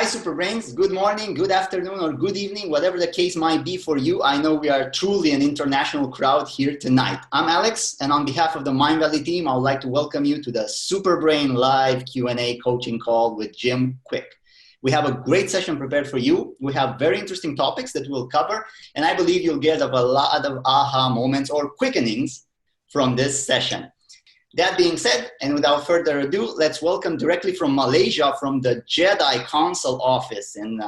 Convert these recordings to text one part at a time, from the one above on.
Hi, Super Brains. Good morning, good afternoon, or good evening, whatever the case might be for you. I know we are truly an international crowd here tonight. I'm Alex, and on behalf of the Mindvalley team, I would like to welcome you to the Super Brain Live Q&A coaching call with Jim Kwik. We have a great session prepared for you. We have very interesting topics that we'll cover, and I believe you'll get a lot of aha moments or quickenings from this session. That being said, and without further ado, let's welcome directly from Malaysia, from the Jedi Council office in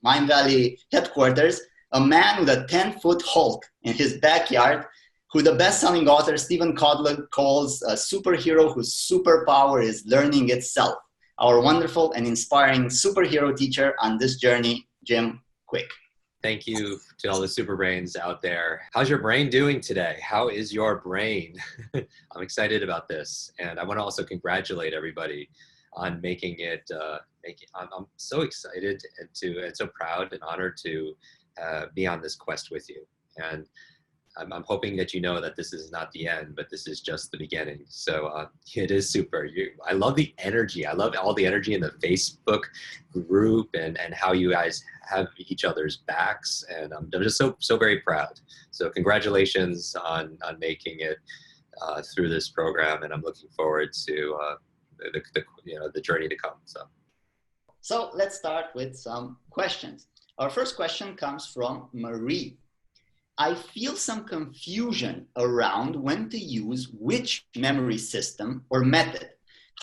Mindvalley headquarters, a man with a 10-foot Hulk in his backyard, who the best-selling author Stephen Kotler calls a superhero whose superpower is learning itself. Our wonderful and inspiring superhero teacher on this journey, Jim Kwik. Thank you to all the super brains out there. How's your brain doing today? How is your brain? I'm excited about this. And I want to also congratulate everybody on making it. I'm so excited and so proud and honored to be on this quest with you. And I'm hoping that you know that this is not the end, but this is just the beginning. So it is super. I love the energy. I love all the energy in the Facebook group and how you guys have each other's backs. And I'm just so very proud. So congratulations on making it through this program. And I'm looking forward to the journey to come. So let's start with some questions. Our first question comes from Marie. I feel some confusion around when to use which memory system or method.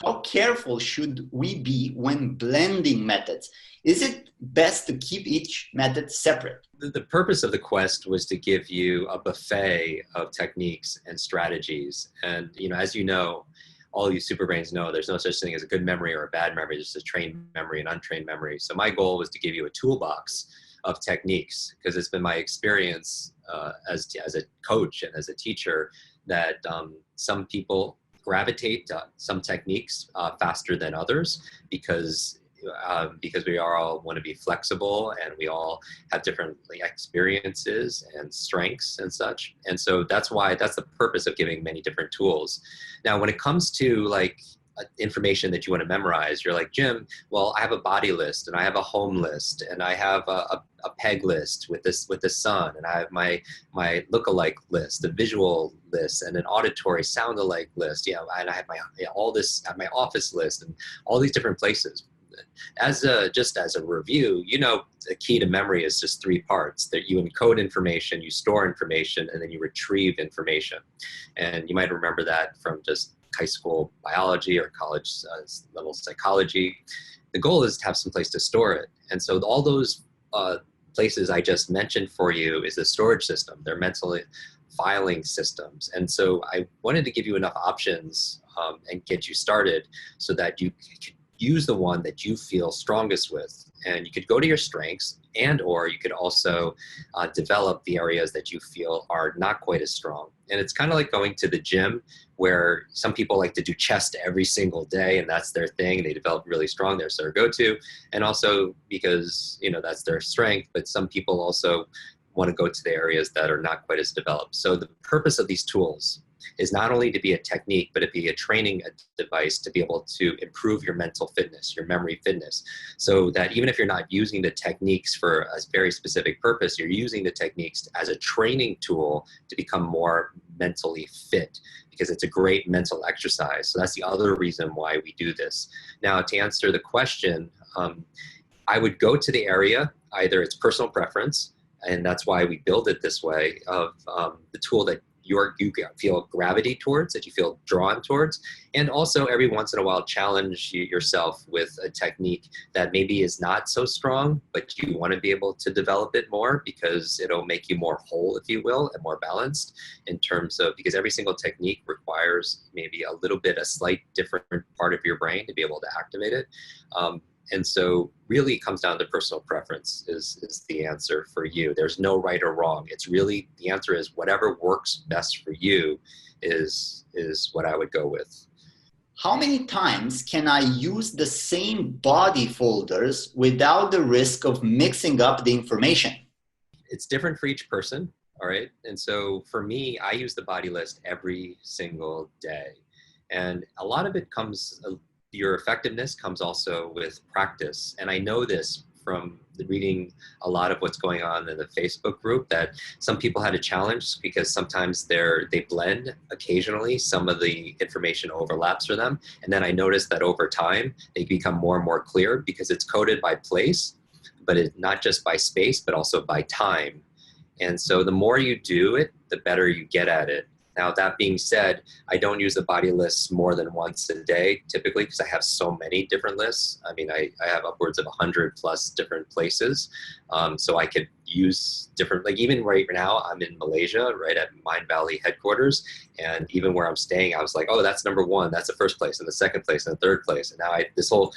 How careful should we be when blending methods? Is it best to keep each method separate? The purpose of the quest was to give you a buffet of techniques and strategies. And as you know, all you super brains know, there's no such thing as a good memory or a bad memory. There's just a trained memory and untrained memory. So my goal was to give you a toolbox of techniques, because it's been my experience as a coach and as a teacher that some people gravitate to some techniques faster than others because we all want to be flexible and we all have different experiences and strengths and such. And so that's the purpose of giving many different tools. Now, when it comes to information that you want to memorize, you're like, Jim, well, I have a body list and I have a home list and I have a peg list with the sun, and I have my look-alike list, a visual list, and an auditory sound-alike list. And I have all this at my office list and all these different places. Just as a review, the key to memory is just three parts: that you encode information, you store information, and then you retrieve information. And you might remember that from just high school biology or college level psychology. The goal is to have some place to store it. And so all those places I just mentioned for you is the storage system. They're mentally filing systems. And so I wanted to give you enough options and get you started so that you could use the one that you feel strongest with. And you could go to your strengths, or you could also develop the areas that you feel are not quite as strong. And it's kind of like going to the gym, where some people like to do chest every single day and that's their thing. They develop really strong, that's their go-to. And also because, that's their strength, but some people also want to go to the areas that are not quite as developed. So the purpose of these tools is not only to be a technique, but to be a training device to be able to improve your mental fitness, your memory fitness, so that even if you're not using the techniques for a very specific purpose, you're using the techniques as a training tool to become more mentally fit, because it's a great mental exercise. So that's the other reason why we do this. Now, to answer the question, I would go to the area, either it's personal preference, and that's why we build it this way, of the tool that you feel gravity towards, that you feel drawn towards, and also every once in a while challenge yourself with a technique that maybe is not so strong, but you want to be able to develop it more because it'll make you more whole, if you will, and more balanced in terms of, because every single technique requires maybe a slight different part of your brain to be able to activate it. And so really it comes down to personal preference is the answer for you. There's no right or wrong. It's really, the answer is whatever works best for you is what I would go with. How many times can I use the same body folders without the risk of mixing up the information? It's different for each person, all right? And so for me, I use the body list every single day. And a lot of it comes your effectiveness comes also with practice. And I know this from reading a lot of what's going on in the Facebook group, that some people had a challenge because sometimes they blend occasionally. Some of the information overlaps for them. And then I noticed that over time, they become more and more clear because it's coded by place, but it's not just by space, but also by time. And so the more you do it, the better you get at it. Now, that being said, I don't use the body lists more than once a day, typically, because I have so many different lists. I mean, I have upwards of 100 plus different places. So I could use different, like even right now, I'm in Malaysia, right at Mindvalley headquarters. And even where I'm staying, I was like, oh, that's number one. That's the first place and the second place and the third place. And now this whole,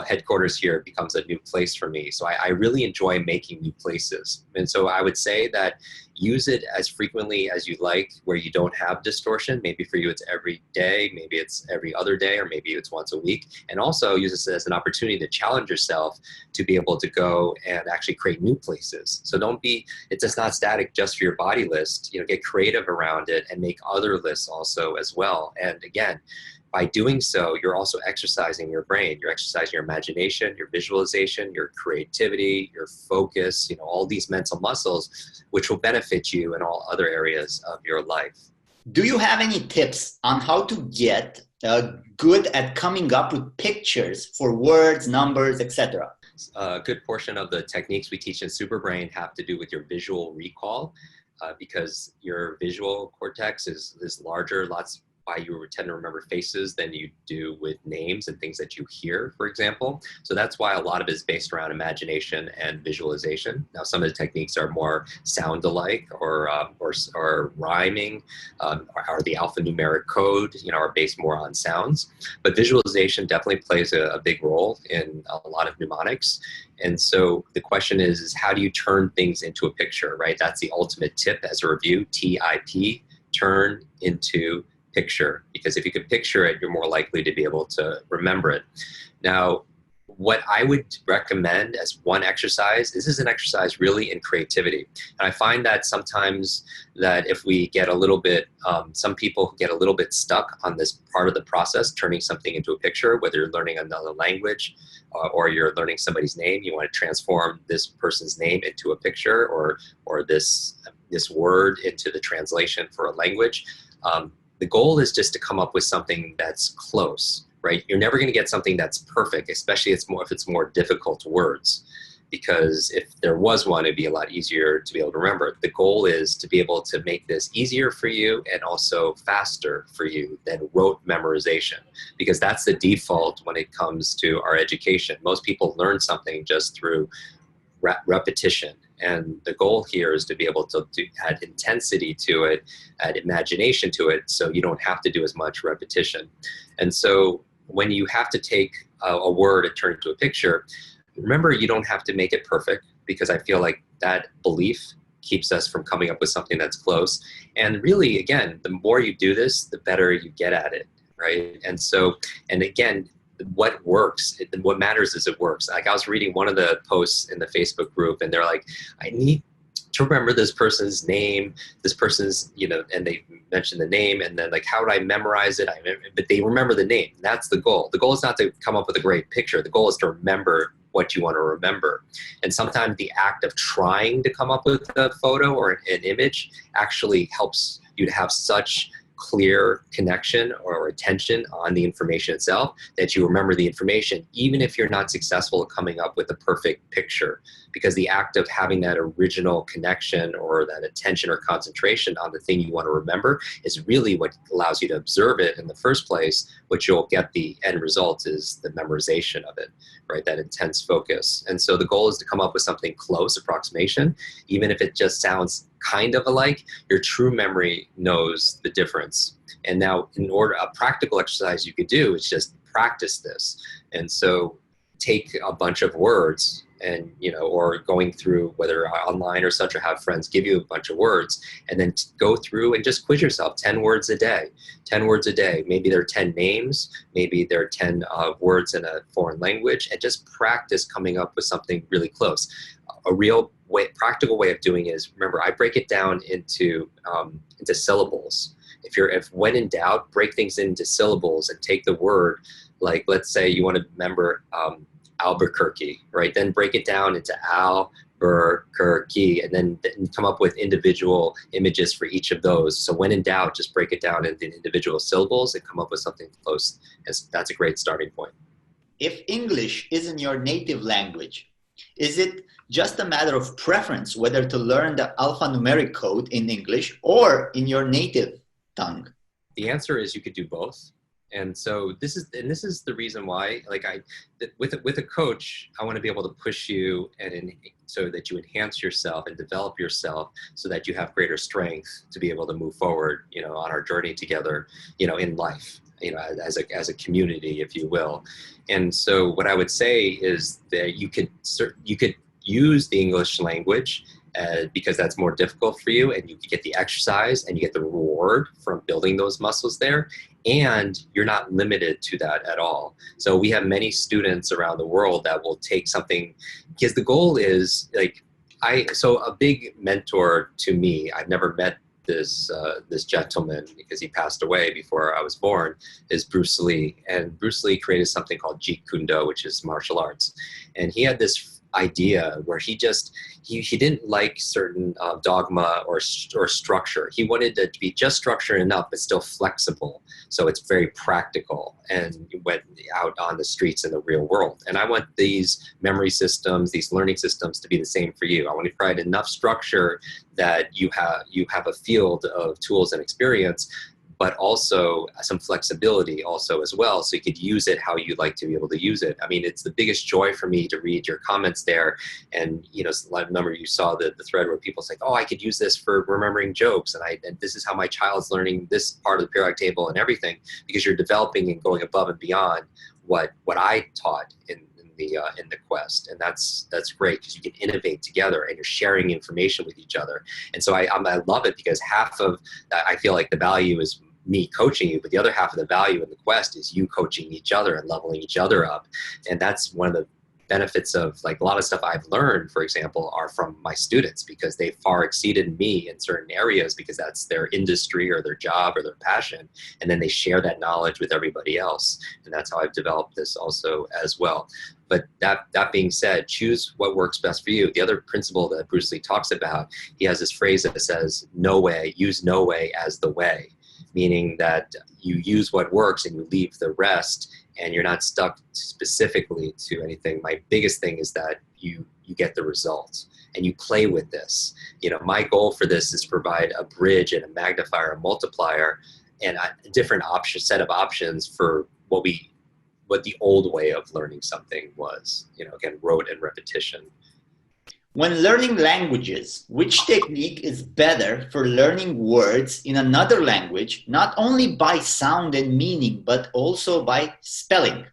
headquarters here becomes a new place for me. So I really enjoy making new places. And so I would say that use it as frequently as you like, where you don't have distortion. Maybe for you, it's every day, maybe it's every other day, or maybe it's once a week. And also use this as an opportunity to challenge yourself to be able to go and actually create new places. So it's just not static just for your body list. Get creative around it and make other lists also as well. And again, by doing so, you're also exercising your brain. You're exercising your imagination, your visualization, your creativity, your focus, all these mental muscles, which will benefit you in all other areas of your life. Do you have any tips on how to get good at coming up with pictures for words, numbers, etc.? A good portion of the techniques we teach in Superbrain have to do with your visual recall, because your visual cortex is larger, why you tend to remember faces than you do with names and things that you hear, for example. So that's why a lot of it is based around imagination and visualization. Now, some of the techniques are more sound-alike or rhyming, or the alphanumeric code, are based more on sounds. But visualization definitely plays a big role in a lot of mnemonics. And so the question is how do you turn things into a picture, right? That's the ultimate tip as a review, TIP, turn into picture, because if you can picture it, you're more likely to be able to remember it. Now, what I would recommend as one exercise, this is an exercise really in creativity. And I find that sometimes that if we get a little bit, some people get a little bit stuck on this part of the process, turning something into a picture, whether you're learning another language or you're learning somebody's name, you want to transform this person's name into a picture or this word into the translation for a language. The goal is just to come up with something that's close, right? You're never going to get something that's perfect, especially if it's more difficult words, because if there was one, it'd be a lot easier to be able to remember. The goal is to be able to make this easier for you and also faster for you than rote memorization, because that's the default when it comes to our education. Most people learn something just through repetition. And the goal here is to be able to add intensity to it, add imagination to it, so you don't have to do as much repetition. And so when you have to take a word and turn it into a picture, remember you don't have to make it perfect, because I feel like that belief keeps us from coming up with something that's close. And really, again, the more you do this, the better you get at it, right? And again, what works, what matters is it works. Like I was reading one of the posts in the Facebook group and they're like, I need to remember this person's name, and they mentioned the name, and then like, how would I memorize it? But they remember the name. That's the goal. The goal is not to come up with a great picture. The goal is to remember what you want to remember. And sometimes the act of trying to come up with a photo or an image actually helps you to have such clear connection or attention on the information itself that you remember the information, even if you're not successful at coming up with a perfect picture, because the act of having that original connection or that attention or concentration on the thing you want to remember is really what allows you to observe it in the first place, which you'll get the end result is the memorization of it, right? That intense focus. And so the goal is to come up with something close approximation, even if it just sounds kind of alike. Your true memory knows the difference. And now a practical exercise you could do is just practice this. And so take a bunch of words and, or going through whether online or such, or have friends give you a bunch of words and then go through and just quiz yourself 10 words a day, 10 words a day. Maybe there are 10 names, maybe there are 10 words in a foreign language, and just practice coming up with something really close. A real practical way of doing it is, remember, I break it down into syllables. If when in doubt, break things into syllables and take the word Like, let's say you want to remember Albuquerque, right? Then break it down into Albuquerque, and then come up with individual images for each of those. So when in doubt, just break it down into individual syllables and come up with something close. And that's a great starting point. If English isn't your native language, is it just a matter of preference whether to learn the alphanumeric code in English or in your native tongue? The answer is you could do both. And so this is the reason why, like, with a coach, I want to be able to push you so that you enhance yourself and develop yourself so that you have greater strength to be able to move forward, on our journey together, in life, as a community, if you will. And so what I would say is that you could use the English language because that's more difficult for you, and you get the exercise and you get the reward from building those muscles there. And you're not limited to that at all. So we have many students around the world that will take something, because the goal is so a big mentor to me, I've never met this gentleman because he passed away before I was born, is Bruce Lee. And Bruce Lee created something called Jeet Kune Do, which is martial arts. And he had this idea where he didn't like certain dogma or structure. He wanted it to be just structured enough but still flexible, so it's very practical and went out on the streets in the real world. And I want these memory systems, these learning systems, to be the same for you. I want to provide enough structure that you have a field of tools and experience, but also some flexibility also as well, so you could use it how you'd like to be able to use it. I mean, it's the biggest joy for me to read your comments there. And, remember you saw the thread where people say, oh, I could use this for remembering jokes. And this is how my child's learning this part of the periodic table and everything, because you're developing and going above and beyond what I taught in the quest. And that's great, because you can innovate together and you're sharing information with each other. And so I love it, because half of that, I feel like the value is me coaching you, but the other half of the value in the quest is you coaching each other and leveling each other up. And that's one of the benefits of, like, a lot of stuff I've learned, for example, are from my students, because they far exceeded me in certain areas, because that's their industry or their job or their passion. And then they share that knowledge with everybody else. And that's how I've developed this also as well. But that being said, choose what works best for you. The other principle that Bruce Lee talks about, he has this phrase that says, no way, use no way as the way. Meaning that you use what works and you leave the rest, and you're not stuck specifically to anything. My biggest thing is that you get the results and you play with this. My goal for this is to provide a bridge and a magnifier, a multiplier, and a different set of options for what the old way of learning something was. Again, rote and repetition. When learning languages, which technique is better for learning words in another language, not only by sound and meaning, but also by spelling?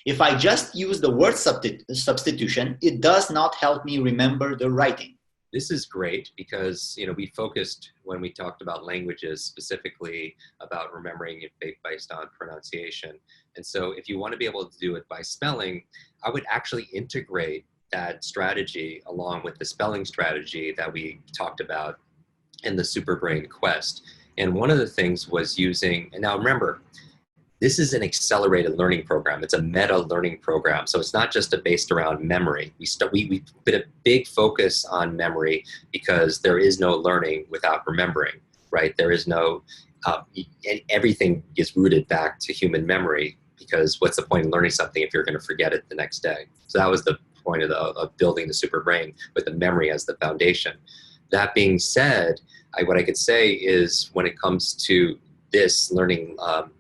If I just use the word substitution, it does not help me remember the writing. This is great, because we focused, when we talked about languages, specifically about remembering it based on pronunciation. And so if you want to be able to do it by spelling, I would actually integrate that strategy along with the spelling strategy that we talked about in the Superbrain Quest. And one of the things was using, and now remember, this is an accelerated learning program. It's a meta learning program. So it's not just based around memory. We put a big focus on memory, because there is no learning without remembering, right? There is no, everything is rooted back to human memory, because what's the point in learning something if you're going to forget it the next day? So that was the point of building the super brain, with the memory as the foundation. That being said, what I could say is, when it comes to this learning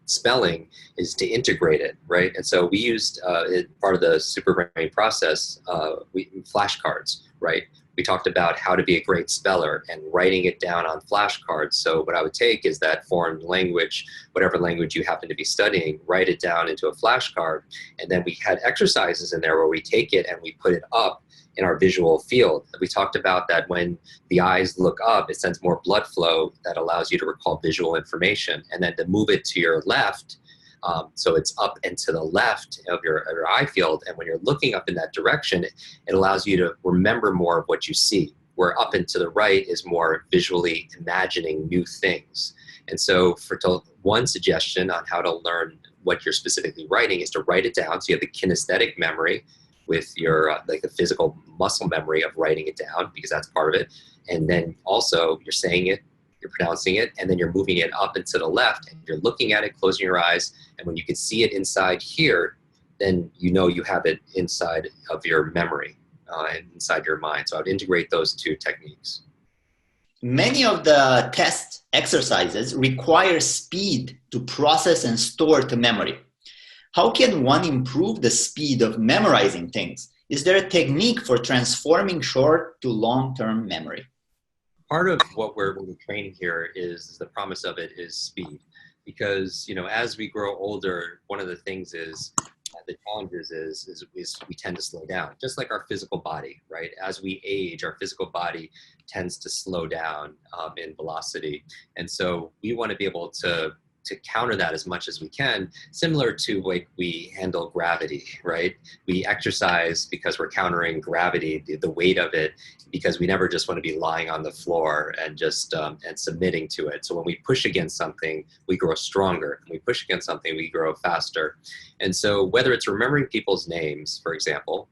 spelling, is to integrate it, right? And so we used part of the super brain process, flashcards, right? We talked about how to be a great speller and writing it down on flashcards. So what I would take is that foreign language, whatever language you happen to be studying, write it down into a flashcard. And then we had exercises in there where we take it and we put it up in our visual field. We talked about that when the eyes look up, it sends more blood flow that allows you to recall visual information. And then to move it to your left, so it's up and to the left of your eye field. And when you're looking up in that direction, it allows you to remember more of what you see. Where up and to the right is more visually imagining new things. And so one suggestion on how to learn what you're specifically writing is to write it down. So you have the kinesthetic memory with your like the physical muscle memory of writing it down, because that's part of it. And then also you're saying it, you're pronouncing it, and then you're moving it up and to the left, and you're looking at it, closing your eyes. And when you can see it inside here, then you know you have it inside of your memory and inside your mind. So I would integrate those two techniques. Many of the test exercises require speed to process and store to memory. How can one improve the speed of memorizing things? Is there a technique for transforming short to long-term memory? Part of what we're training here is the promise of it is speed, because as we grow older, one of the things is the challenges is we tend to slow down, just like our physical body, right? As we age, our physical body tends to slow down in velocity, and so we want to be able to counter that as much as we can, similar to like we handle gravity, right? We exercise because we're countering gravity, the weight of it, because we never just want to be lying on the floor and just and submitting to it. So when we push against something, we grow stronger. When we push against something, we grow faster. And so whether it's remembering people's names, for example,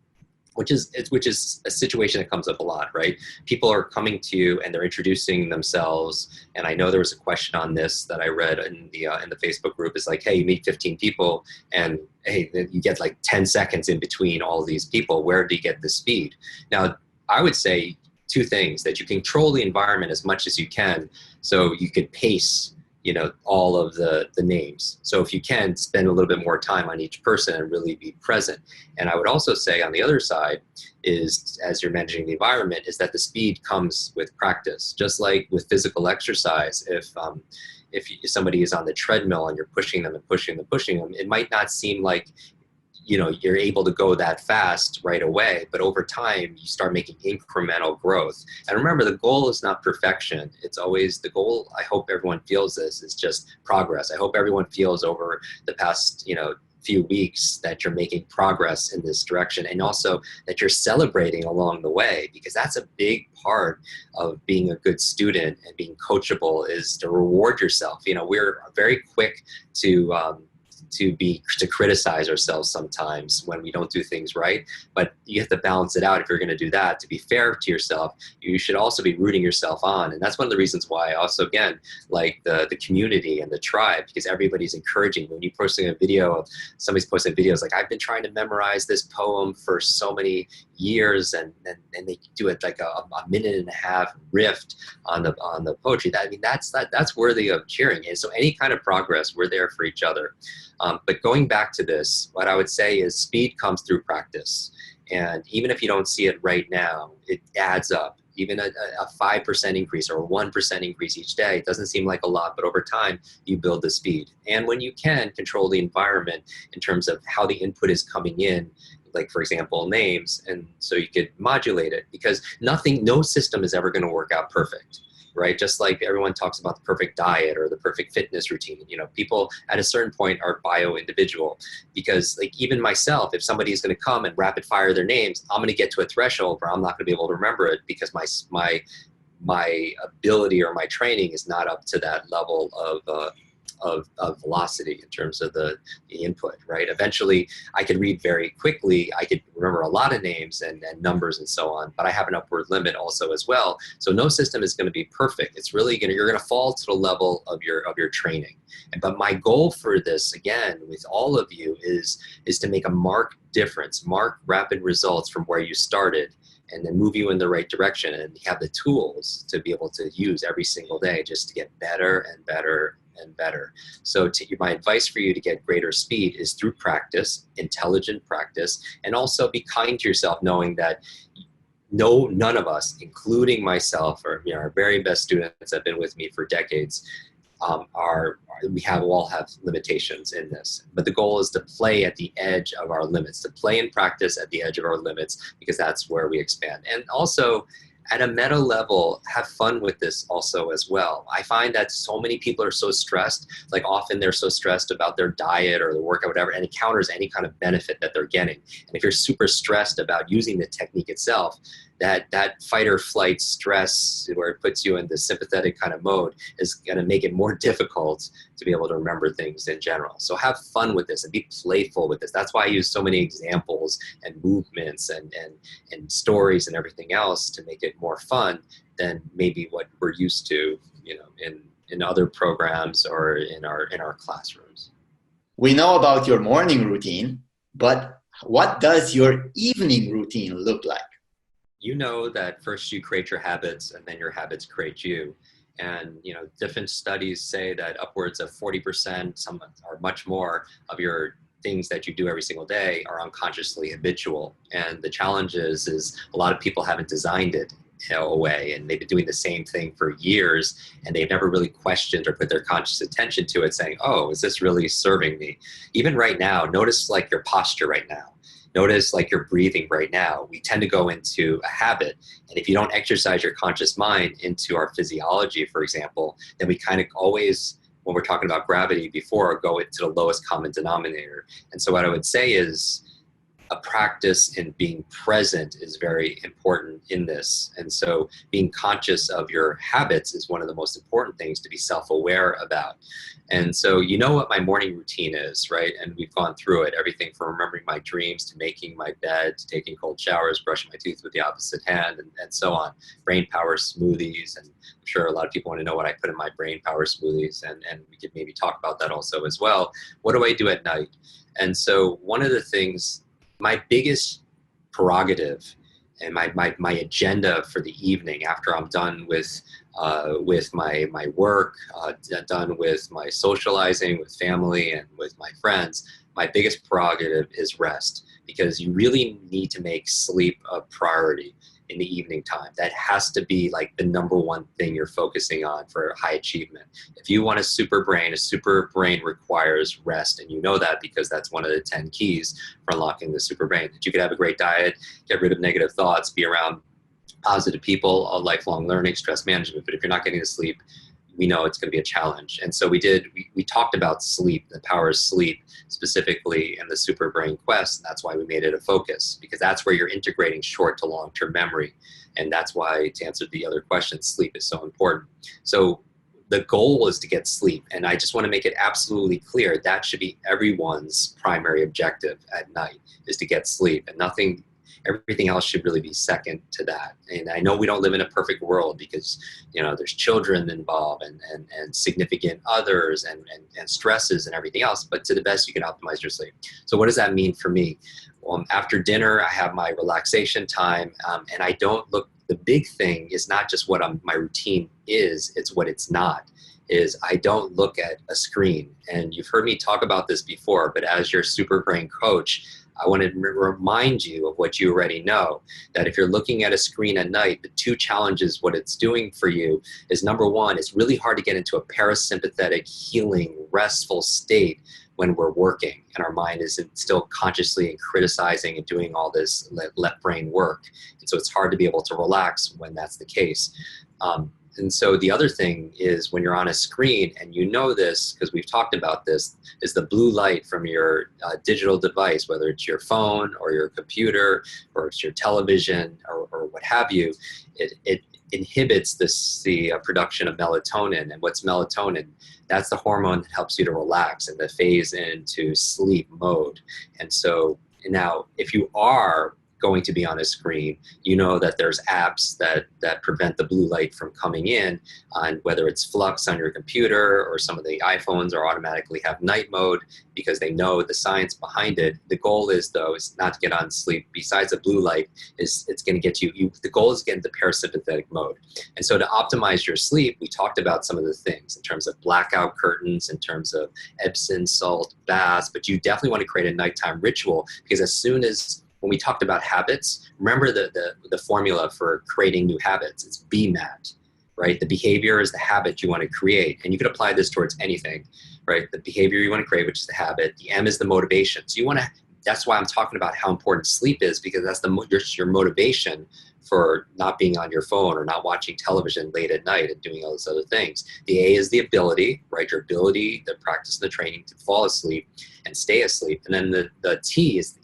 which is a situation that comes up a lot, right? People are coming to you and they're introducing themselves. And I know there was a question on this that I read in the Facebook group. It's like, hey, you meet 15 people and hey, you get like 10 seconds in between all of these people. Where do you get the speed? Now, I would say two things: that you control the environment as much as you can, so you could pace all of the names. So if you can, spend a little bit more time on each person and really be present. And I would also say on the other side is, as you're managing the environment, is that the speed comes with practice. Just like with physical exercise, if somebody is on the treadmill and you're pushing them and pushing them, it might not seem like you're able to go that fast right away, but over time you start making incremental growth. And remember, the goal is not perfection. It's always the goal. I hope everyone feels this is just progress. I hope everyone feels over the past, few weeks that you're making progress in this direction, and also that you're celebrating along the way, because that's a big part of being a good student and being coachable, is to reward yourself. We're very quick to criticize ourselves sometimes when we don't do things right, but you have to balance it out. If you're going to do that, to be fair to yourself, you should also be rooting yourself on. And that's one of the reasons why I also, again, like the community and the tribe, because everybody's encouraging. When you're posting a video, somebody's posting videos like, I've been trying to memorize this poem for so many years, and they do it like a minute and a half riff on the poetry. That's worthy of cheering. And so any kind of progress, we're there for each other. But going back to this, what I would say is speed comes through practice. And even if you don't see it right now, it adds up. Even a 5% increase or a 1% increase each day, it doesn't seem like a lot, but over time you build the speed. And when you can control the environment in terms of how the input is coming in, like for example, names, and so you could modulate it, because no system is ever going to work out perfect. Right? Just like everyone talks about the perfect diet or the perfect fitness routine, people at a certain point are bio-individual, because like even myself, if somebody is going to come and rapid fire their names, I'm going to get to a threshold where I'm not going to be able to remember it, because my ability or my training is not up to that level of velocity in terms of the input, right? Eventually I could read very quickly. I could remember a lot of names and numbers and so on, but I have an upward limit also as well. So no system is going to be perfect. It's really you're going to fall to the level of your training. But my goal for this, again, with all of you is to make a marked difference, mark rapid results from where you started, and then move you in the right direction, and have the tools to be able to use every single day just to get better and better and better. So my advice for you to get greater speed is through practice, intelligent practice, and also be kind to yourself, knowing that none of us, including myself, or our very best students that have been with me for decades, we all have limitations in this. But the goal is to play at the edge of our limits, to play and practice at the edge of our limits, because that's where we expand. And also, at a meta level, have fun with this also as well. I find that so many people are so stressed, like often they're so stressed about their diet or their workout, whatever, and it counters any kind of benefit that they're getting. And if you're super stressed about using the technique itself, that fight or flight stress where it puts you in the sympathetic kind of mode is going to make it more difficult to be able to remember things in general. So have fun with this and be playful with this. That's why I use so many examples and movements and stories and everything else to make it more fun than maybe what we're used to, in other programs or in our classrooms. We know about your morning routine, but what does your evening routine look like? You know that first you create your habits and then your habits create you. And, different studies say that upwards of 40%, some are much more, of your things that you do every single day are unconsciously habitual. And the challenge is a lot of people haven't designed it away, and they've been doing the same thing for years, and they've never really questioned or put their conscious attention to it, saying, oh, is this really serving me? Even right now, notice like your posture right now. Notice like your breathing right now. We tend to go into a habit, and if you don't exercise your conscious mind into our physiology, for example, then we kind of always, when we're talking about gravity before, go into the lowest common denominator. And so what I would say is a practice in being present is very important in this. And so being conscious of your habits is one of the most important things to be self-aware about. And so you know what my morning routine is, right? And we've gone through it, everything from remembering my dreams to making my bed, to taking cold showers, brushing my teeth with the opposite hand, and so on. Brain power smoothies, and I'm sure a lot of people want to know what I put in my brain power smoothies, and we could maybe talk about that also as well. What do I do at night? And so one of the things, my biggest prerogative and my agenda for the evening after I'm done with my work, done with my socializing with family and with my friends, my biggest prerogative is rest, because you really need to make sleep a priority in the evening time. That has to be like the number one thing you're focusing on for high achievement. If you want a super brain requires rest. And you know that because that's one of the 10 keys for unlocking the super brain. That you could have a great diet, get rid of negative thoughts, be around positive people, lifelong learning, stress management. But if you're not getting to sleep, we know it's going to be a challenge. And so we talked about sleep, the power of sleep, specifically in the Super Brain Quest. And that's why we made it a focus, because that's where you're integrating short to long-term memory. And that's why, to answer the other question, sleep is so important. So the goal is to get sleep. And I just want to make it absolutely clear that should be everyone's primary objective at night, is to get sleep, and everything else should really be second to that. And I know we don't live in a perfect world, because there's children involved and significant others and stresses and everything else, but to the best you can optimize your sleep. So what does that mean for me? After dinner, I have my relaxation time, and I don't look, the big thing is not just what my routine is, it's what it's not. Is I don't look at a screen. And you've heard me talk about this before, but as your Super Brain coach, I want to remind you of what you already know, that if you're looking at a screen at night, the two challenges, what it's doing for you is, number one, it's really hard to get into a parasympathetic, healing, restful state when we're working and our mind is still consciously and criticizing and doing all this left brain work. And so it's hard to be able to relax when that's the case. And so the other thing is, when you're on a screen, and you know this because we've talked about this, is the blue light from your digital device, whether it's your phone or your computer or it's your television or what have you, it inhibits the production of melatonin. And what's melatonin? That's the hormone that helps you to relax and to phase into sleep mode. And so now, if you are going to be on a screen, you know that there's apps that prevent the blue light from coming in, on whether it's Flux on your computer, or some of the iPhones are automatically have night mode because they know the science behind it. The goal is, though, is not to get on sleep. Besides the blue light, it's going to get you, the goal is to get into parasympathetic mode. And so to optimize your sleep, we talked about some of the things in terms of blackout curtains, in terms of Epsom salt baths, but you definitely want to create a nighttime ritual, because as soon as, when we talked about habits, remember the formula for creating new habits. It's BMAT, right? The behavior is the habit you want to create. And you can apply this towards anything, right? The behavior you want to create, which is the habit. The M is the motivation. So you want to, that's why I'm talking about how important sleep is, because that's your motivation for not being on your phone or not watching television late at night and doing all those other things. The A is the ability, right? Your ability, the practice, and the training to fall asleep and stay asleep. And then the T is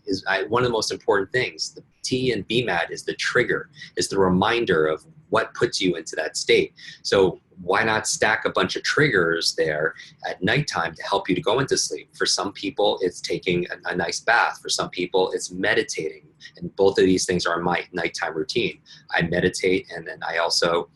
one of the most important things. T and BMAT is the trigger, is the reminder of what puts you into that state. So why not stack a bunch of triggers there at nighttime to help you to go into sleep? For some people, it's taking a nice bath. For some people, it's meditating. And both of these things are in my nighttime routine. I meditate, and then I also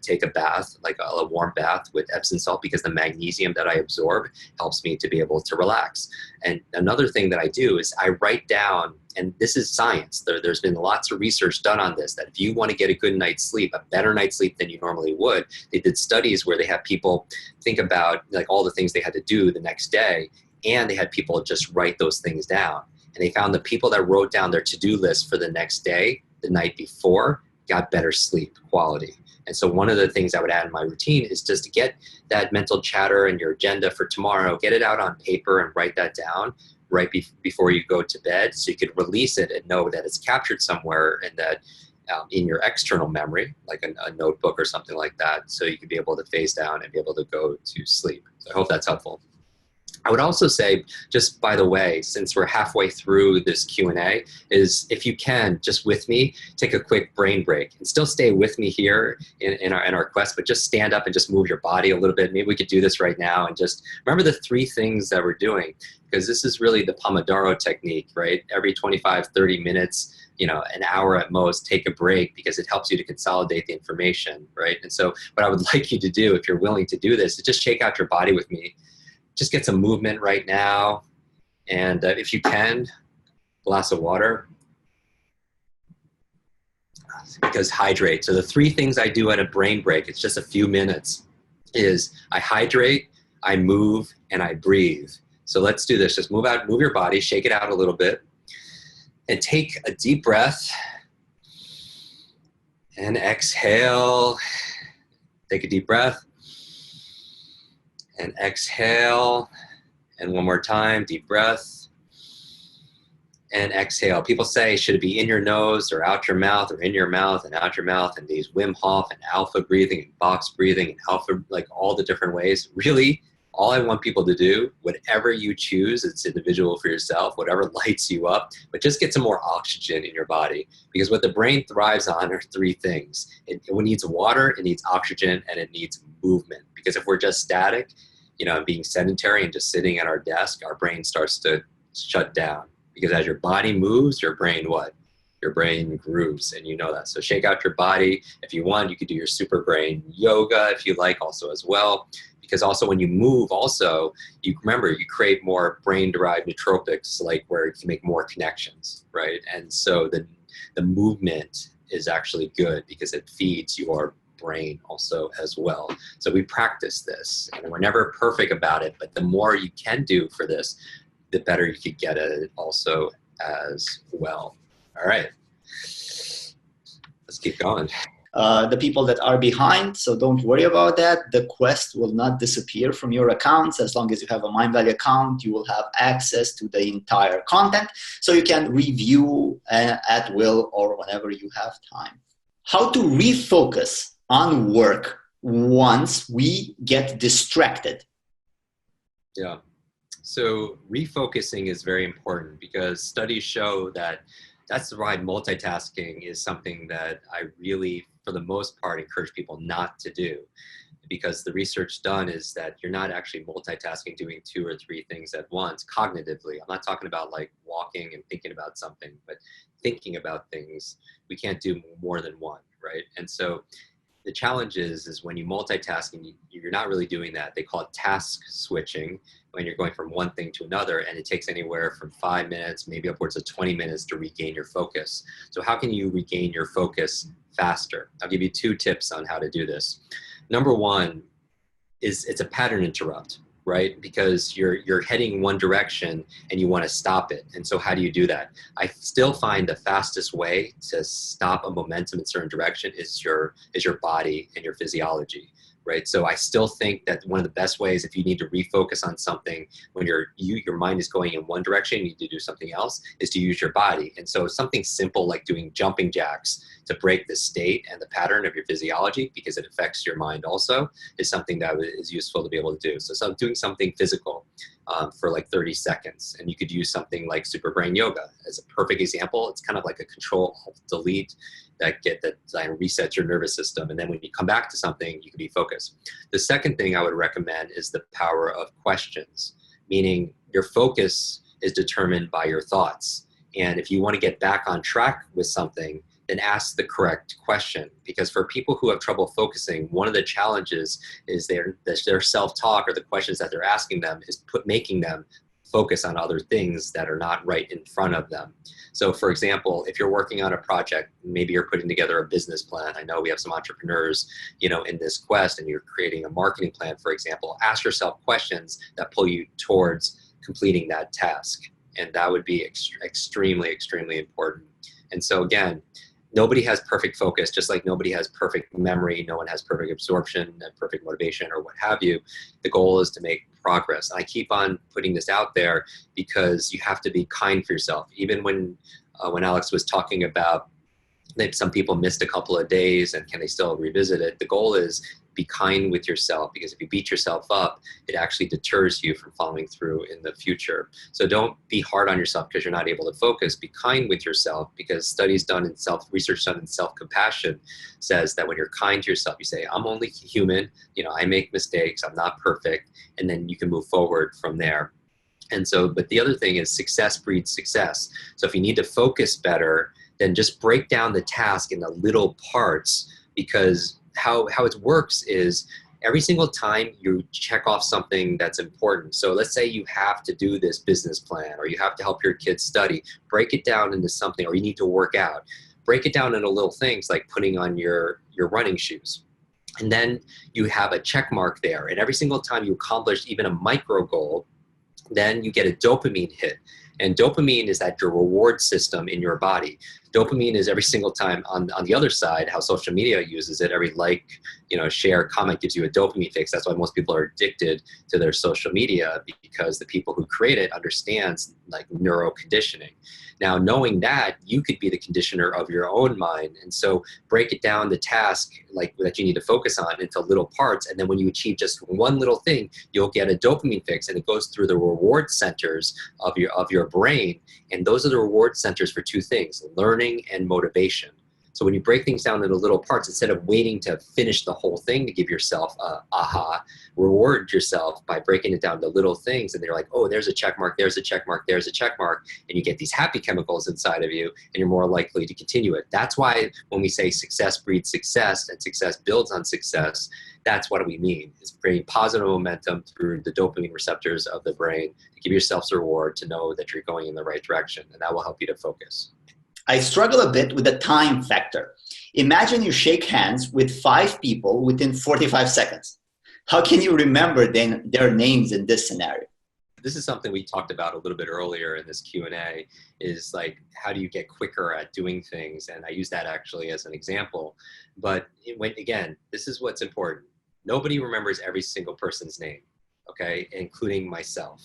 take a bath, like a warm bath with Epsom salt, because the magnesium that I absorb helps me to be able to relax. And another thing that I do is I write down, and this is science. There's been lots of research done on this, that if you want to get a good night's sleep, a better night's sleep than you normally would, they did studies where they have people think about like all the things they had to do the next day, and they had people just write those things down. And they found the people that wrote down their to-do list for the next day, the night before, got better sleep quality. And so one of the things I would add in my routine is just to get that mental chatter and your agenda for tomorrow, get it out on paper and write that down right before you go to bed, so you could release it and know that it's captured somewhere in that in your external memory, like a notebook or something like that, so you can be able to face down and be able to go to sleep. So I hope that's helpful. I would also say, just by the way, since we're halfway through this Q&A, is if you can, just with me, take a quick brain break and still stay with me here in our quest, but just stand up and just move your body a little bit. Maybe we could do this right now and just remember the 3 things that we're doing, because this is really the Pomodoro technique, right? Every 25, 30 minutes, an hour at most, take a break, because it helps you to consolidate the information, right? And so what I would like you to do, if you're willing to do this, is just shake out your body with me. Just get some movement right now. And if you can, glass of water. Because hydrate. So the 3 things I do at a brain break, it's just a few minutes, is I hydrate, I move, and I breathe. So let's do this. Just move your body, shake it out a little bit, and take a deep breath. And exhale. Take a deep breath. And exhale. And one more time, deep breath. And exhale. People say, should it be in your nose or out your mouth, or in your mouth and out your mouth, and these Wim Hof and alpha breathing and box breathing and alpha, like all the different ways. Really, all I want people to do, whatever you choose, it's individual for yourself, whatever lights you up, but just get some more oxygen in your body. Because what the brain thrives on are 3 things. It needs water, it needs oxygen, and it needs movement. Because if we're just static, being sedentary and just sitting at our desk, our brain starts to shut down. Because as your body moves, your brain what? Your brain grooves, and you know that. So shake out your body. If you want, you could do your super brain yoga if you like also as well. Because also when you move also, you create more brain-derived nootropics, like where you can make more connections, right? And so the movement is actually good because it feeds your brain also as well. So we practice this, and we're never perfect about it, but the more you can do for this, the better you could get at it also as well. All right, let's keep going. The people that are behind, so don't worry about that. The quest will not disappear from your accounts. As long as you have a Mindvalley account, you will have access to the entire content, so you can review at will or whenever you have time. How to refocus on work once we get distracted. Yeah. So refocusing is very important, because studies show that that's why multitasking is something that I really, for the most part, encourage people not to do. Because the research done is that you're not actually multitasking, doing 2 or 3 things at once cognitively. I'm not talking about like walking and thinking about something, but thinking about things. We can't do more than one, right? And so the challenge is when you multitask and you're not really doing that. They call it task switching, when you're going from one thing to another, and it takes anywhere from 5 minutes, maybe upwards of 20 minutes to regain your focus. So how can you regain your focus faster? I'll give you 2 tips on how to do this. Number 1 is it's a pattern interrupt, right? Because you're heading one direction and you want to stop it. And so how do you do that? I still find the fastest way to stop a momentum in a certain direction is your body and your physiology, right? So I still think that one of the best ways, if you need to refocus on something when your mind is going in one direction, you need to do something else, is to use your body. And so something simple like doing jumping jacks, to break the state and the pattern of your physiology, because it affects your mind also, is something that is useful to be able to do. So doing something physical for like 30 seconds, and you could use something like Super Brain Yoga as a perfect example. It's kind of like a Control-Alt-Delete that resets your nervous system, and then when you come back to something, you can be focused. The second thing I would recommend is the power of questions, meaning your focus is determined by your thoughts. And if you want to get back on track with something, then ask the correct question. Because for people who have trouble focusing, one of the challenges is their self-talk, or the questions that they're asking them, is making them focus on other things that are not right in front of them. So for example, if you're working on a project, maybe you're putting together a business plan. I know we have some entrepreneurs, in this quest, and you're creating a marketing plan, for example. Ask yourself questions that pull you towards completing that task. And that would be extremely, extremely important. And so again, nobody has perfect focus, just like nobody has perfect memory. No one has perfect absorption and perfect motivation or what have you. The goal is to make progress. And I keep on putting this out there because you have to be kind for yourself. Even when Alex was talking about that some people missed a couple of days and can they still revisit it, the goal is be kind with yourself, because if you beat yourself up, it actually deters you from following through in the future. So don't be hard on yourself because you're not able to focus. Be kind with yourself, because research done in self-compassion says that when you're kind to yourself, you say, I'm only human, I make mistakes, I'm not perfect, and then you can move forward from there. And so, but the other thing is success breeds success. So if you need to focus better, then just break down the task into little parts, because how it works is every single time you check off something that's important. So let's say you have to do this business plan, or you have to help your kids study, break it down into something, or you need to work out. Break it down into little things like putting on your running shoes. And then you have a check mark there. And every single time you accomplish even a micro goal, then you get a dopamine hit. And dopamine is your reward system in your body. Dopamine is every single time on the other side, how social media uses it. Every like, share, comment gives you a dopamine fix. That's why most people are addicted to their social media, because the people who create it understands like neuroconditioning. Now, knowing that, you could be the conditioner of your own mind. And so break it down, the task like that you need to focus on, into little parts. And then when you achieve just one little thing, you'll get a dopamine fix, and it goes through the reward centers of your brain. And those are the reward centers for two things: learning and motivation. So when you break things down into little parts, instead of waiting to finish the whole thing to give yourself a aha, reward yourself by breaking it down to little things. And they're like, oh, there's a check mark, there's a check mark, there's a check mark. And you get these happy chemicals inside of you, and you're more likely to continue it. That's why when we say success breeds success and success builds on success, that's what we mean. It's creating positive momentum through the dopamine receptors of the brain to give yourself a reward, to know that you're going in the right direction. And that will help you to focus. I struggle a bit with the time factor. Imagine you shake hands with 5 people within 45 seconds. How can you remember their names in this scenario? This is something we talked about a little bit earlier in this Q&A, is like, how do you get quicker at doing things? And I use that actually as an example. But again, this is what's important. Nobody remembers every single person's name, okay, including myself.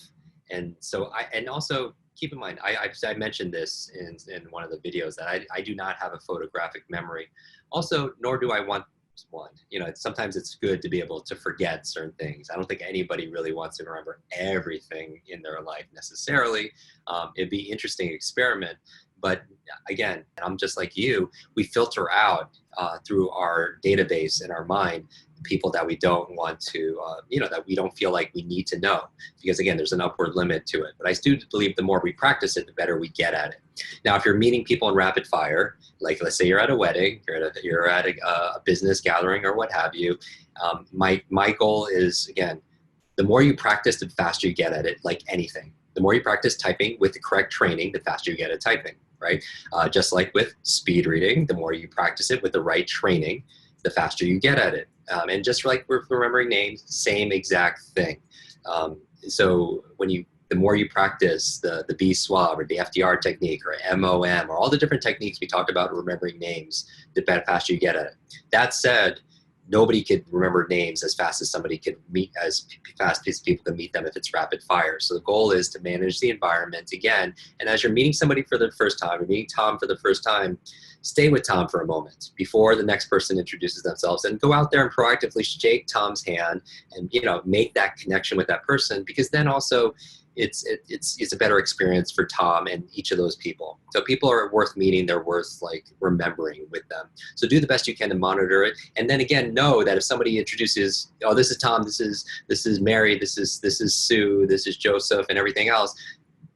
And so also keep in mind, I mentioned this in one of the videos, that I do not have a photographic memory. Also, nor do I want one. Sometimes it's good to be able to forget certain things. I don't think anybody really wants to remember everything in their life necessarily. It'd be an interesting experiment. But again, I'm just like you, we filter out through our database in our mind people that we don't want to, that we don't feel like we need to know, because again, there's an upward limit to it. But I do believe the more we practice it, the better we get at it. Now, if you're meeting people in rapid fire, like let's say you're at a wedding, you're at a business gathering or what have you, my goal is, again, the more you practice, the faster you get at it, like anything. The more you practice typing with the correct training, the faster you get at typing, right? Just like with speed reading, the more you practice it with the right training, the faster you get at it. And just like we're remembering names, same exact thing. So the more you practice the B-SWAB or the FDR technique or MOM or all the different techniques we talked about remembering names, the faster you get at it. That said, nobody could remember names as fast as somebody could meet, as fast as people can meet them if it's rapid fire. So the goal is to manage the environment again. And as you're meeting somebody for the first time, or meeting Tom for the first time, stay with Tom for a moment before the next person introduces themselves, and go out there and proactively shake Tom's hand and, you know, make that connection with that person, because then also it's a better experience for Tom and each of those people. So people are worth meeting, they're worth like remembering with them. So do the best you can to monitor it. And then again, know that if somebody introduces, oh, this is Tom, this is Mary, this is Sue, this is Joseph, and everything else,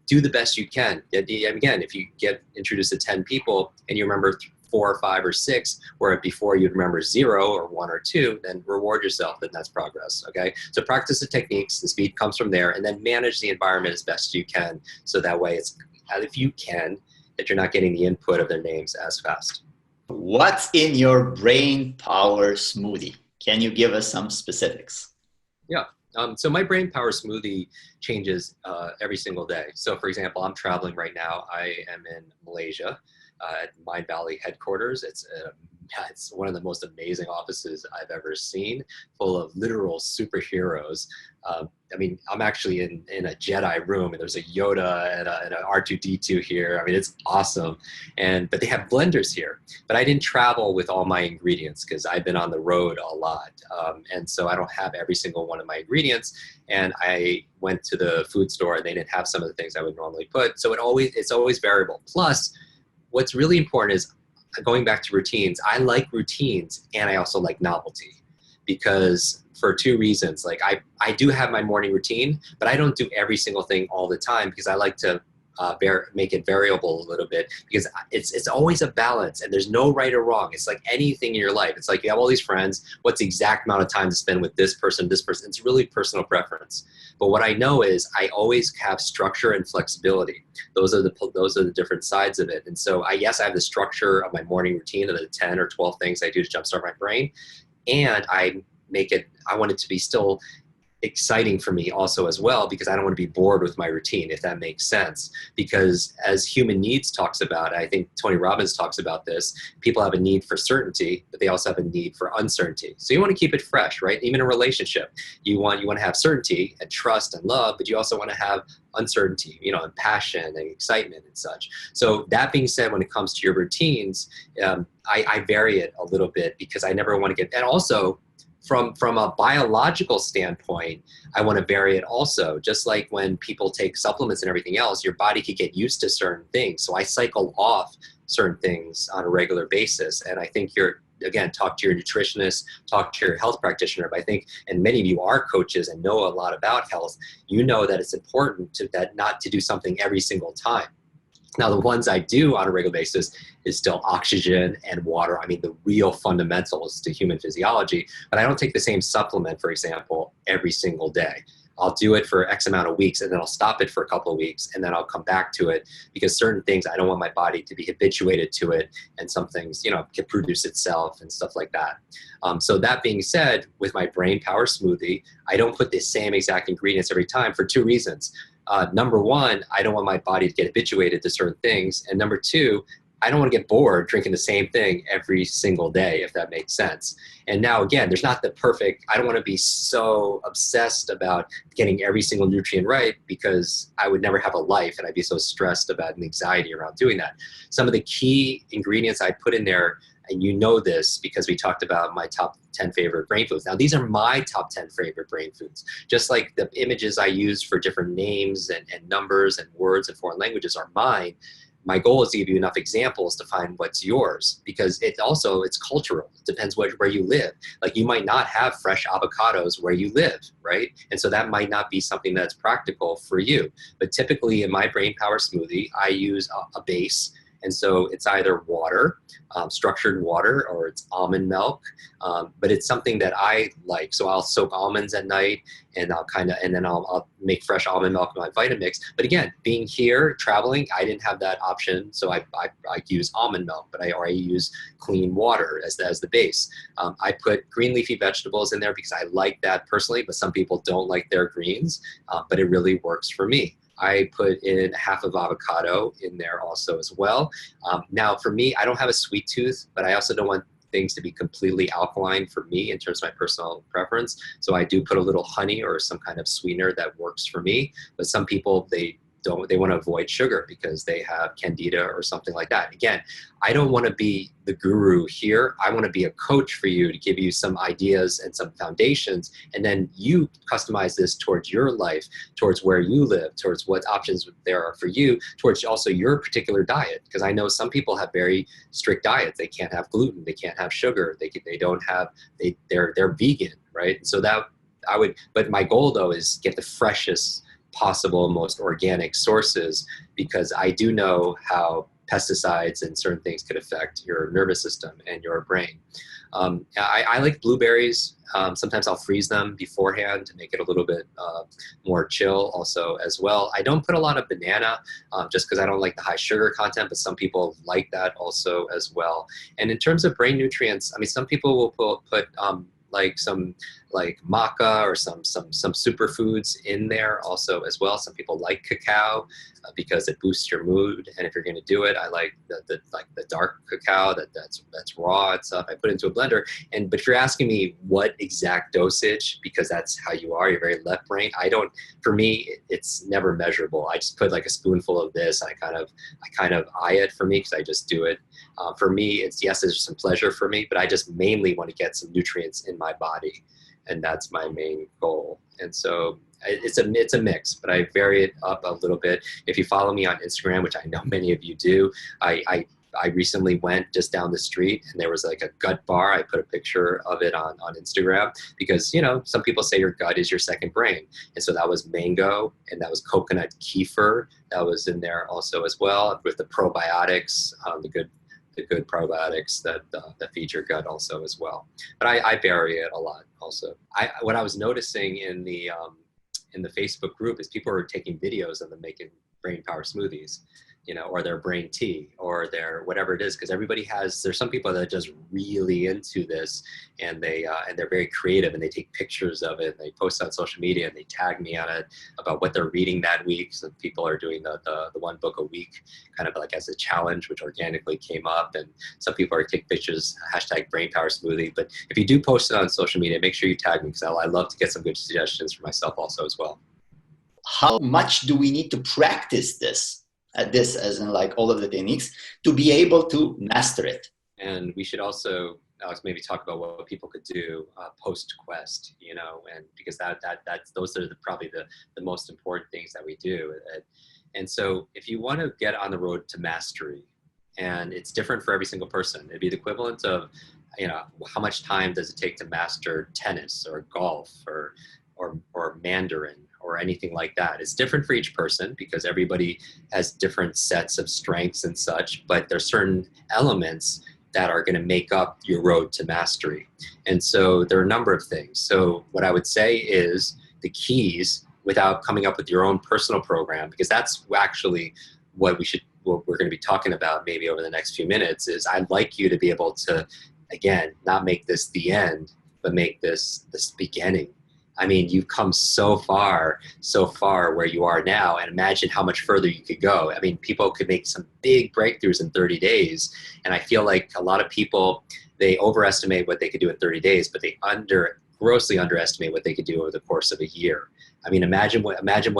do the best you can. And again, if you get introduced to 10 people and you remember 4 or 5 or 6, where before you'd remember 0 or 1 or 2, then reward yourself, and that's progress, okay? So practice the techniques, the speed comes from there, and then manage the environment as best you can, so that way it's, if you can, that you're not getting the input of their names as fast. What's in your brain power smoothie? Can you give us some specifics? Yeah. So my brain power smoothie changes every single day. So for example, I'm traveling right now. I am in Malaysia at Mindvalley headquarters. It's one of the most amazing offices I've ever seen, full of literal superheroes. I mean, I'm actually in a Jedi room, and there's a Yoda and an R2-D2 here. I mean, it's awesome. But they have blenders here. But I didn't travel with all my ingredients because I've been on the road a lot. And so I don't have every single one of my ingredients. And I went to the food store, and they didn't have some of the things I would normally put. So it's always variable. Plus, what's really important is, going back to routines, I like routines, and I also like novelty, because for 2 reasons. Like I do have my morning routine, but I don't do every single thing all the time, because I like to make it variable a little bit, because it's always a balance, and there's no right or wrong. It's like anything in your life. It's like you have all these friends. What's the exact amount of time to spend with this person, this person? It's really personal preference. But what I know is I always have structure and flexibility. Those are the different sides of it. And so yes, I have the structure of my morning routine of the 10 or 12 things I do to jumpstart my brain, and I want it to be still exciting for me also as well, because I don't want to be bored with my routine, if that makes sense. Because as Human Needs talks about, I think Tony Robbins talks about this, people have a need for certainty, but they also have a need for uncertainty. So you want to keep it fresh, right? Even a relationship, you want to have certainty and trust and love, but you also want to have uncertainty, you know, and passion and excitement and such. So that being said, when it comes to your routines, I vary it a little bit, because I never want to get, and also from a biological standpoint, I want to vary it also. Just like when people take supplements and everything else, your body could get used to certain things. So I cycle off certain things on a regular basis. And I think again, talk to your nutritionist, talk to your health practitioner. But I think, and many of you are coaches and know a lot about health, you know that it's important not to do something every single time. Now, the ones I do on a regular basis is still oxygen and water. I mean, the real fundamentals to human physiology, but I don't take the same supplement, for example, every single day. I'll do it for X amount of weeks, and then I'll stop it for a couple of weeks, and then I'll come back to it, because certain things, I don't want my body to be habituated to it, and some things, you know, can produce itself and stuff like that. So that being said, with my Brain Power Smoothie, I don't put the same exact ingredients every time for 2 reasons. Number 1, I don't want my body to get habituated to certain things. And number 2, I don't want to get bored drinking the same thing every single day, if that makes sense. And now, again, there's not the perfect, I don't want to be so obsessed about getting every single nutrient right, because I would never have a life, and I'd be so stressed about and anxiety around doing that. Some of the key ingredients I put in there, and you know this because we talked about my top 10 favorite brain foods. Now, these are my top 10 favorite brain foods. Just like the images I use for different names and numbers and words and foreign languages are mine, my goal is to give you enough examples to find what's yours, because it's cultural. It depends where you live. Like, you might not have fresh avocados where you live, right? And so that might not be something that's practical for you. But typically in my Brain Power Smoothie, I use a base. And so it's either water, structured water, or it's almond milk. But it's something that I like. So I'll soak almonds at night, and I'll make fresh almond milk in my Vitamix. But again, being here, traveling, I didn't have that option. So I use almond milk, but I already use clean water as the base. I put green leafy vegetables in there because I like that personally, but some people don't like their greens, but it really works for me. I put in half of avocado in there also as well. Now, for me, I don't have a sweet tooth, but I also don't want things to be completely alkaline for me in terms of my personal preference. So I do put a little honey or some kind of sweetener that works for me. But some people, they want to avoid sugar because they have candida or something like that. Again, I don't want to be the guru here. I want to be a coach for you to give you some ideas and some foundations, and then you customize this towards your life, towards where you live, towards what options there are for you, towards also your particular diet. Because I know some people have very strict diets. They can't have gluten, they can't have sugar, they're vegan, right? So that but my goal though is get the freshest possible, most organic sources, because I do know how pesticides and certain things could affect your nervous system and your brain. I like blueberries. Sometimes I'll freeze them beforehand to make it a little bit more chill also as well. I don't put a lot of banana just because I don't like the high sugar content, but some people like that also as well. And in terms of brain nutrients, I mean, some people will put like some maca or some superfoods in there also as well. Some people like cacao because it boosts your mood, and if you're going to do it, I like the dark cacao that's raw and stuff. I put it into a blender, but if you're asking me what exact dosage, because that's how you are, you're very left brain. For me, it's never measurable. I just put like a spoonful of this. I kind of eye it for me because I just do it. For me, there's some pleasure for me, but I just mainly want to get some nutrients in my body, and that's my main goal. And so it's a mix, but I vary it up a little bit. If you follow me on Instagram, which I know many of you do, I recently went just down the street and there was like a gut bar. I put a picture of it on Instagram because, some people say your gut is your second brain. And so that was mango, and that was coconut kefir that was in there also as well, with the probiotics, the good probiotics that feed your gut also as well. But I vary it a lot also. What I was noticing in the Facebook group is people are taking videos of them making brain power smoothies, or their brain tea or their whatever it is, because there's some people that are just really into this, and they're very creative, and they take pictures of it and they post on social media and they tag me on it about what they're reading that week. So people are doing the one book a week kind of like as a challenge, which organically came up, and some people are taking pictures, #BrainPowerSmoothie. But if you do post it on social media, make sure you tag me, because I love to get some good suggestions for myself also as well. How much do we need to practice this as in like all of the techniques to be able to master it? And we should also, Alex, maybe talk about what people could do post-quest, and because those are probably the most important things that we do. And so if you want to get on the road to mastery, and it's different for every single person, it'd be the equivalent of, how much time does it take to master tennis or golf or Mandarin or anything like that. It's different for each person because everybody has different sets of strengths and such, but there's certain elements that are going to make up your road to mastery. And so there are a number of things. So what I would say is the keys, without coming up with your own personal program, because that's actually what we're going to be talking about maybe over the next few minutes, is I'd like you to be able to, again, not make this the end, but make this beginning. I mean, you've come so far where you are now, and imagine how much further you could go. I mean, people could make some big breakthroughs in 30 days. And I feel like a lot of people, they overestimate what they could do in 30 days, but they grossly underestimate what they could do over the course of a year. I mean, imagine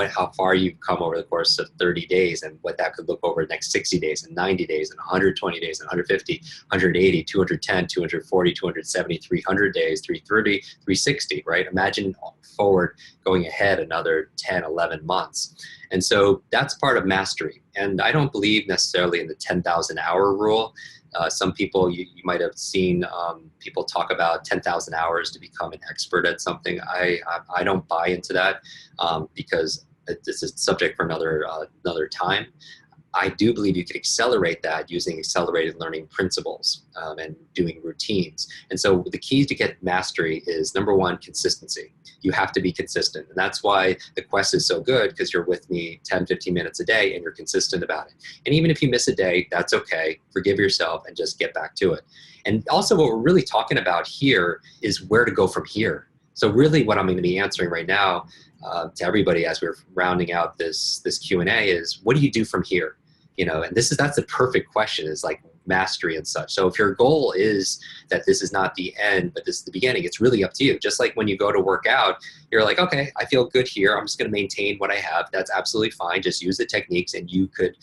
how far you've come over the course of 30 days and what that could look over the next 60 days and 90 days and 120 days and 150, 180, 210, 240, 270, 300 days, 330, 360, right? Imagine forward going ahead another 10, 11 months. And so that's part of mastery. And I don't believe necessarily in the 10,000 hour rule. Some people, you might have seen people talk about 10,000 hours to become an expert at something. I don't buy into that because this is subject for another time. I do believe you could accelerate that using accelerated learning principles and doing routines. And so the key to get mastery is, number one, consistency. You have to be consistent. And that's why the quest is so good, because you're with me 10, 15 minutes a day and you're consistent about it. And even if you miss a day, that's okay. Forgive yourself and just get back to it. And also what we're really talking about here is where to go from here. So really what I'm going to be answering right now to everybody as we're rounding out this Q&A is, what do you do from here? And that's the perfect question, is like, mastery and such. So if your goal is that this is not the end, but this is the beginning, it's really up to you. Just like when you go to work out, you're like, okay, I feel good here. I'm just going to maintain what I have. That's absolutely fine. Just use the techniques and you could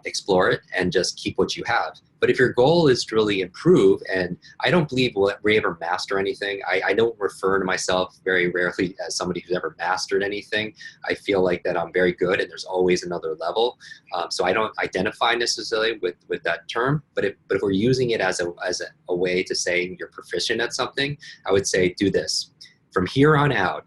explore it and just keep what you have. But if your goal is to really improve, and I don't believe we ever master anything. I don't refer to myself very rarely as somebody who's ever mastered anything. I feel like that I'm very good and there's always another level. So I don't identify necessarily with that term, but if we're using it as a way to say you're proficient at something, I would say do this. From here on out,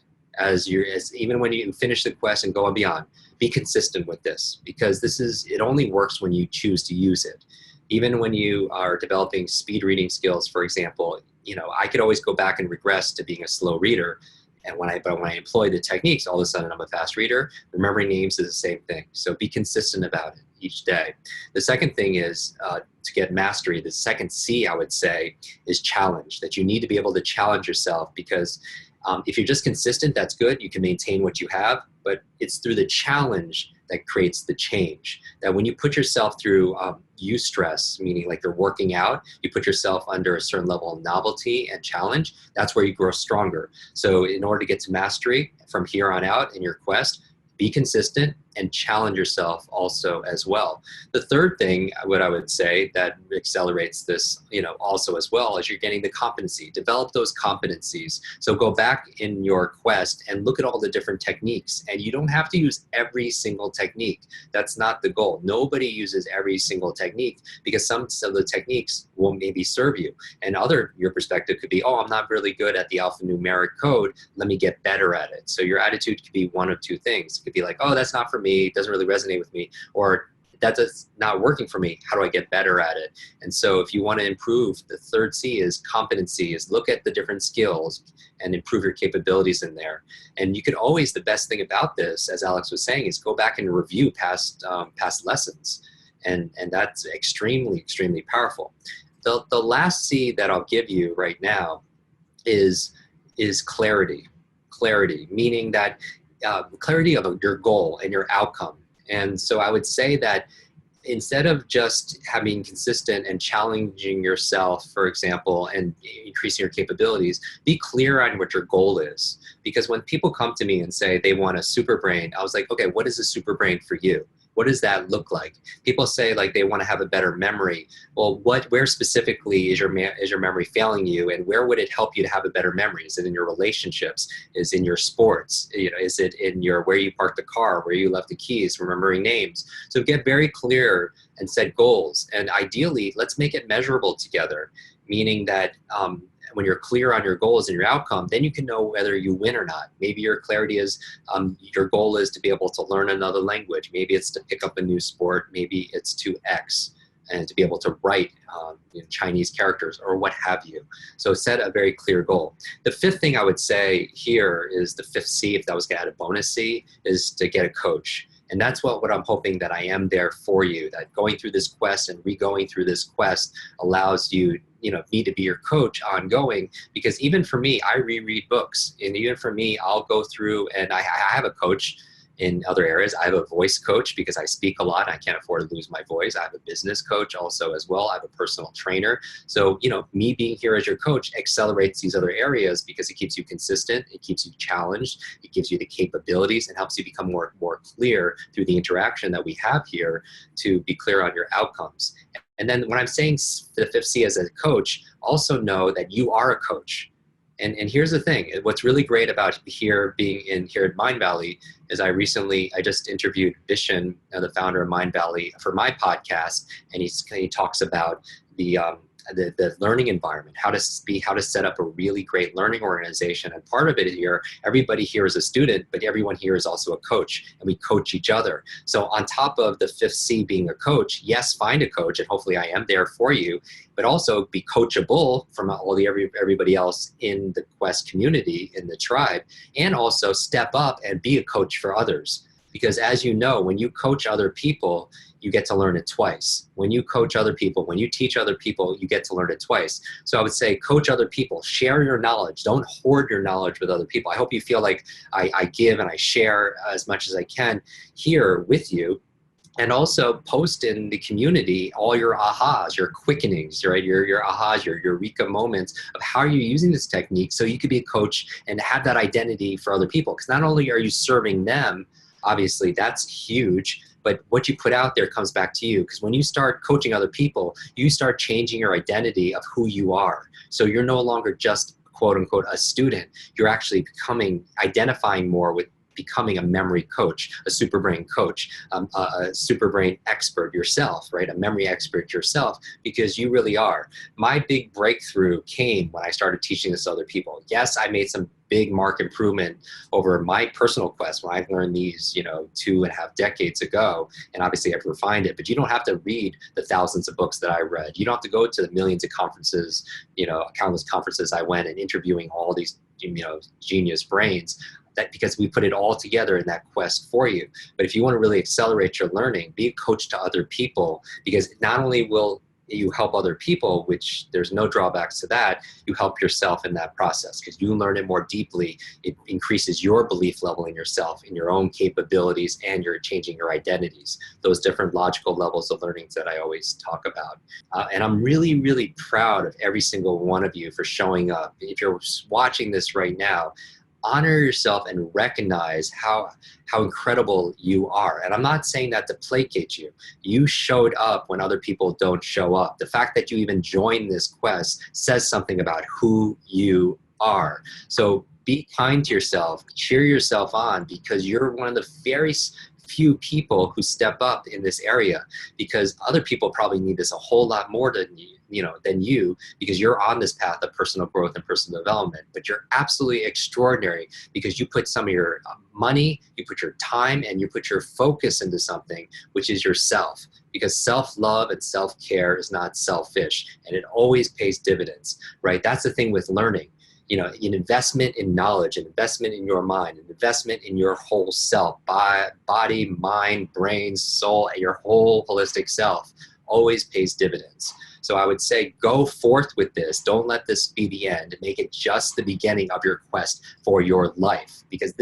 even when you finish the quest and go on beyond, be consistent with this, because it only works when you choose to use it. Even when you are developing speed reading skills, for example, I could always go back and regress to being a slow reader. And when I employ the techniques, all of a sudden I'm a fast reader. Remembering names is the same thing. So be consistent about it each day. The second thing is to get mastery. The second C, I would say, is challenge. That you need to be able to challenge yourself, because if you're just consistent, that's good. You can maintain what you have, but it's through the challenge that creates the change. That when you put yourself through eustress, meaning like you're working out, you put yourself under a certain level of novelty and challenge, that's where you grow stronger. So in order to get to mastery from here on out in your quest, be consistent and challenge yourself also as well. The third thing, what I would say that accelerates this, also as well, is you're getting the competency. Develop those competencies. So go back in your quest and look at all the different techniques. And you don't have to use every single technique. That's not the goal. Nobody uses every single technique, because some of the techniques will maybe serve you. And your perspective could be, I'm not really good at the alphanumeric code. Let me get better at it. So your attitude could be one of two things. It could be like, that's not for me. It doesn't really resonate with me, or that's not working for me. How do I get better at it? And so if you want to improve, the third C is competency, is look at the different skills and improve your capabilities in there. And you can always, the best thing about this, as Alex was saying, is go back and review past lessons. And that's extremely, extremely powerful. The last C that I'll give you right now is clarity. Clarity, meaning that clarity of your goal and your outcome. And so I would say that instead of just having consistent and challenging yourself, for example, and increasing your capabilities, be clear on what your goal is. Because when people come to me and say they want a super brain, I was like, okay, what is a super brain for you? What does that look like? People say like they want to have a better memory. Well, where specifically is your memory failing you, and where would it help you to have a better memory? Is it in your relationships? Is it in your sports? Is it in where you parked the car, where you left the keys, remembering names? So get very clear and set goals, and ideally, let's make it measurable together. Meaning that when you're clear on your goals and your outcome, then you can know whether you win or not. Maybe your clarity is, your goal is to be able to learn another language. Maybe it's to pick up a new sport. Maybe it's to X and to be able to write Chinese characters or what have you. So set a very clear goal. The fifth thing I would say here is the fifth C, if that was going to add a bonus C, is to get a coach. And that's what I'm hoping that I am there for you, that going through this quest and re-going through this quest allows you, me to be your coach ongoing. Because even for me, I reread books. And even for me, I'll go through, and I have a coach in other areas. I have a voice coach because I speak a lot and I can't afford to lose my voice. I have a business coach also as well. I have a personal trainer. So, me being here as your coach accelerates these other areas because it keeps you consistent. It keeps you challenged. It gives you the capabilities and helps you become more clear through the interaction that we have here to be clear on your outcomes. And then when I'm saying the fifth C as a coach, also know that you are a coach. And here's the thing, what's really great about being here at Mindvalley is I just interviewed Vishen, the founder of Mindvalley, for my podcast, and he talks about the learning environment, how to set up a really great learning organization. And part of it here, everybody here is a student, but everyone here is also a coach, and we coach each other. So on top of the fifth C being a coach, yes, find a coach, and hopefully I am there for you, but also be coachable from everybody else in the Quest community, in the tribe, and also step up and be a coach for others. Because as you know, when you coach other people, you get to learn it twice. When you coach other people, when you teach other people, you get to learn it twice. So I would say coach other people, share your knowledge. Don't hoard your knowledge with other people. I hope you feel like I give and I share as much as I can here with you. And also post in the community all your ahas, your quickenings, right? Your ahas, your eureka moments of how you're using this technique so you could be a coach and have that identity for other people. Because not only are you serving them, obviously that's huge, but what you put out there comes back to you. Because when you start coaching other people, you start changing your identity of who you are. So you're no longer just quote unquote a student. You're actually identifying more with becoming a memory coach, a super brain coach, a super brain expert yourself, right? A memory expert yourself, because you really are. My big breakthrough came when I started teaching this to other people. Yes, I made some big mark improvement over my personal quest when I learned these, 2.5 decades ago, and obviously I've refined it, but you don't have to read the thousands of books that I read. You don't have to go to the millions of conferences, countless conferences I went and interviewing all these, genius brains. That because we put it all together in that quest for you. But if you want to really accelerate your learning, be a coach to other people, because not only will you help other people, which there's no drawbacks to that, you help yourself in that process because you learn it more deeply. It increases your belief level in yourself, in your own capabilities, and you're changing your identities, those different logical levels of learnings that I always talk about. And I'm really, really proud of every single one of you for showing up. If you're watching this right now, honor yourself and recognize how incredible you are. And I'm not saying that to placate you. You showed up when other people don't show up. The fact that you even joined this quest says something about who you are. So be kind to yourself, cheer yourself on, because you're one of the very few people who step up in this area, because other people probably need this a whole lot more than you, because you're on this path of personal growth and personal development. But you're absolutely extraordinary because you put some of your money, you put your time, and you put your focus into something, which is yourself. Because self-love and self-care is not selfish, and it always pays dividends, right? That's the thing with learning. An investment in knowledge, an investment in your mind, an investment in your whole self, body, mind, brain, soul, your whole holistic self always pays dividends. So I would say go forth with this. Don't let this be the end. Make it just the beginning of your quest for your life. Because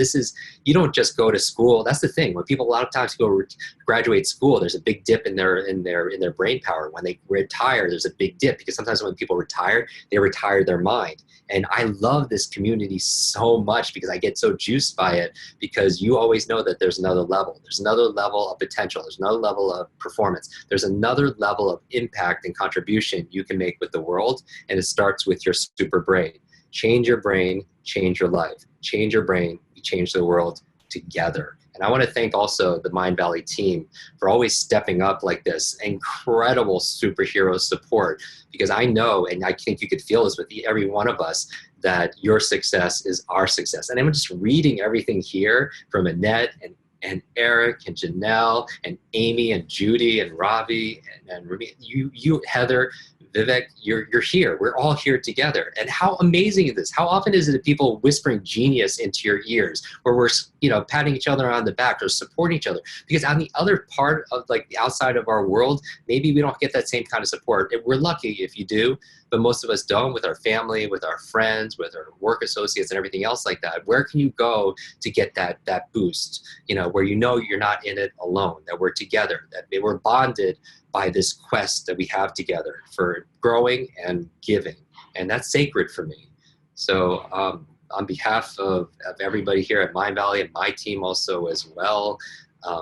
you don't just go to school. That's the thing. When people a lot of times go graduate school, there's a big dip in their brain power. When they retire, there's a big dip, because sometimes when people retire, they retire their mind. And I love this community so much because I get so juiced by it, because you always know that there's another level. There's another level of potential. There's another level of performance. There's another level of impact and contribution you can make with the world. And it starts with your super brain. Change your brain, change your life. Change your brain, you change the world together. And I want to thank also the Mindvalley team for always stepping up like this. Incredible superhero support, because I know, and I think you could feel this with every one of us, that your success is our success. And I'm just reading everything here from Annette and Eric and Janelle and Amy and Judy and Ravi and Rumi, you Heather, Vivek, you're here. We're all here together. And how amazing is this? How often is it that people whispering genius into your ears, where we're, patting each other on the back or supporting each other? Because on the other part of the outside of our world, maybe we don't get that same kind of support. We're lucky if you do, but most of us don't, with our family, with our friends, with our work associates and everything else like that. Where can you go to get that boost, where you're not in it alone, that we're together, that we're bonded by this quest that we have together for growing and giving. And that's sacred for me. So on behalf of everybody here at Mindvalley and my team also as well,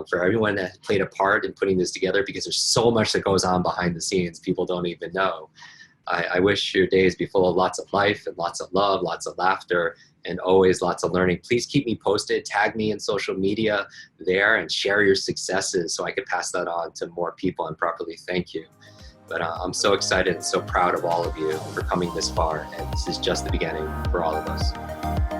for everyone that played a part in putting this together, because there's so much that goes on behind the scenes people don't even know. I wish your days be full of lots of life and lots of love, lots of laughter, and always lots of learning. Please keep me posted. Tag me in social media there and share your successes so I can pass that on to more people and properly thank you. But I'm so excited and so proud of all of you for coming this far. And this is just the beginning for all of us.